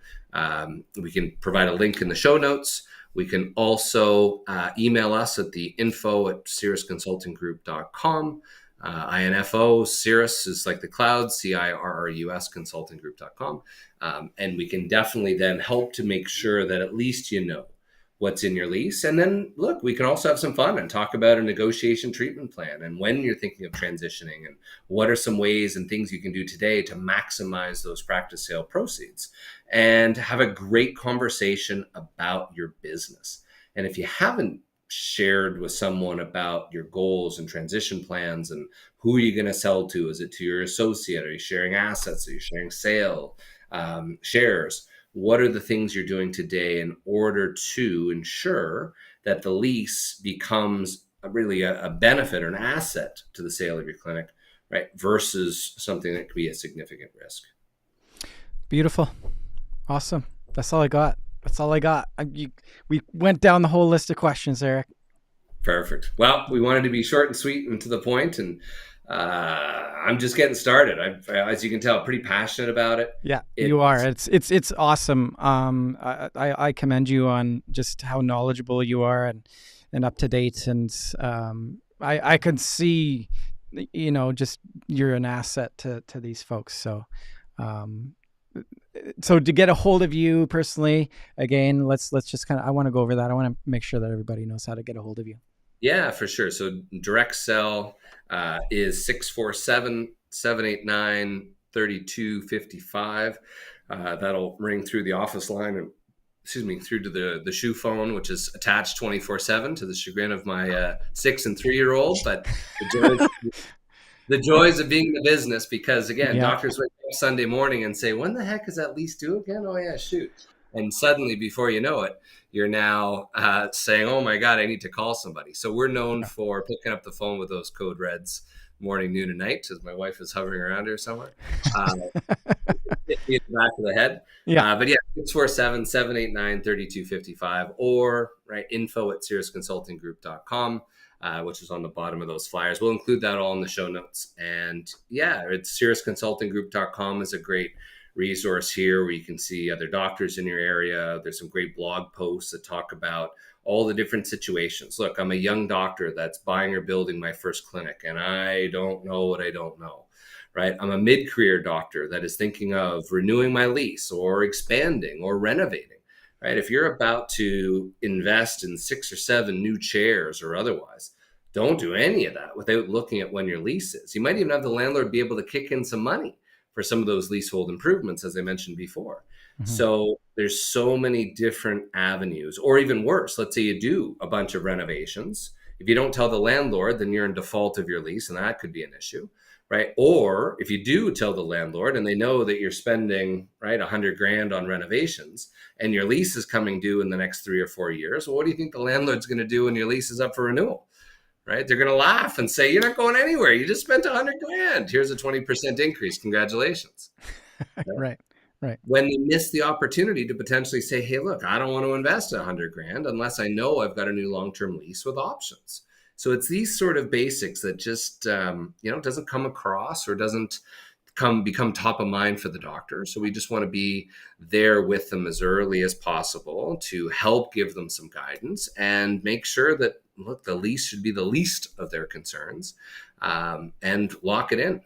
can provide a link in the show notes. We can also email us at the info@cirrusconsultinggroup.com. INFO, Cirrus is like the cloud, CIRRUS, consultinggroup.com. And we can definitely then help to make sure that at least what's in your lease. And then, look, we can also have some fun and talk about a negotiation treatment plan and when you're thinking of transitioning and what are some ways and things you can do today to maximize those practice sale proceeds and have a great conversation about your business. And if you haven't shared with someone about your goals and transition plans and who are you going to sell to? Is it to your associate? Are you sharing assets? Are you sharing shares? What are the things you're doing today in order to ensure that the lease becomes really a benefit or an asset to the sale of your clinic, right? Versus something that could be a significant risk. Beautiful. Awesome. That's all I got. We went down the whole list of questions, Eric. Perfect. Well, we wanted to be short and sweet and to the point, and I'm just getting started. As you can tell, pretty passionate about it. Yeah, you are. It's awesome. I commend you on just how knowledgeable you are and up to date, and I can see, just you're an asset to these folks. So to get a hold of you personally, again, let's just I want to go over that. I want to make sure that everybody knows how to get a hold of you. Yeah, for sure. So direct cell is 647-789-3255. That'll ring through the office line and through to the shoe phone, which is attached 24/7 to the chagrin of my 6 and 3-year-old. But the joys of being in the business, because again, doctors wake up Sunday morning and say, when the heck is that lease due again? Oh yeah, shoot. And suddenly, before you know it, you're now saying, oh my God, I need to call somebody. So we're known for picking up the phone with those code reds morning, noon, and night, as my wife is hovering around here somewhere. Hit me in the back of the head. Yeah. But yeah, 647-789-3255 or info@cirrusconsultinggroup.com. Which is on the bottom of those flyers. We'll include that all in the show notes. And yeah, it's cirrusconsultinggroup.com is a great resource here where you can see other doctors in your area. There's some great blog posts that talk about all the different situations. Look, I'm a young doctor that's buying or building my first clinic, and I don't know what I don't know, right? I'm a mid-career doctor that is thinking of renewing my lease or expanding or renovating. Right? If you're about to invest in 6 or 7 new chairs or otherwise, don't do any of that without looking at when your lease is. You might even have the landlord be able to kick in some money for some of those leasehold improvements, as I mentioned before. Mm-hmm. So there's so many different avenues. Or even worse, let's say you do a bunch of renovations. If you don't tell the landlord, then you're in default of your lease, and that could be an issue, right? Or if you do tell the landlord and they know that you're spending, right, 100 grand on renovations and your lease is coming due in the next 3 or 4 years, well, what do you think the landlord's going to do when your lease is up for renewal? Right? They're going to laugh and say, you're not going anywhere. You just spent 100 grand. Here's a 20% increase. Congratulations. Right. Right. When they miss the opportunity to potentially say, hey, look, I don't want to invest 100 grand unless I know I've got a new long-term lease with options. So it's these sort of basics that just, doesn't come across or doesn't become top of mind for the doctor. So we just want to be there with them as early as possible to help give them some guidance and make sure that, look, the lease should be the least of their concerns, and lock it in.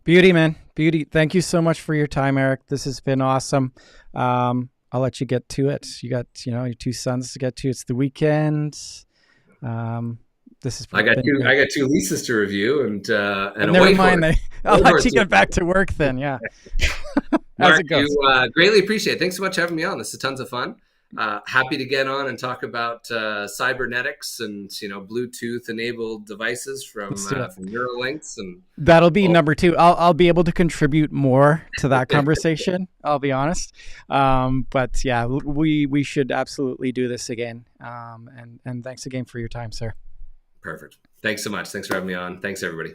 Beauty, man. Beauty. Thank you so much for your time, Eric. This has been awesome. I'll let you get to it. You got, your 2 sons to get to. It's the weekend. This is. I got 2 leases to review and never mind. I'll let you get back to work then. Yeah. Mark, you greatly appreciate it. Thanks so much for having me on. This is tons of fun. Happy to get on and talk about cybernetics and Bluetooth enabled devices from Neuralinks, and that'll be number 2. I'll be able to contribute more to that conversation. I'll be honest, but yeah, we should absolutely do this again. And thanks again for your time, sir. Perfect. Thanks so much. Thanks for having me on. Thanks everybody.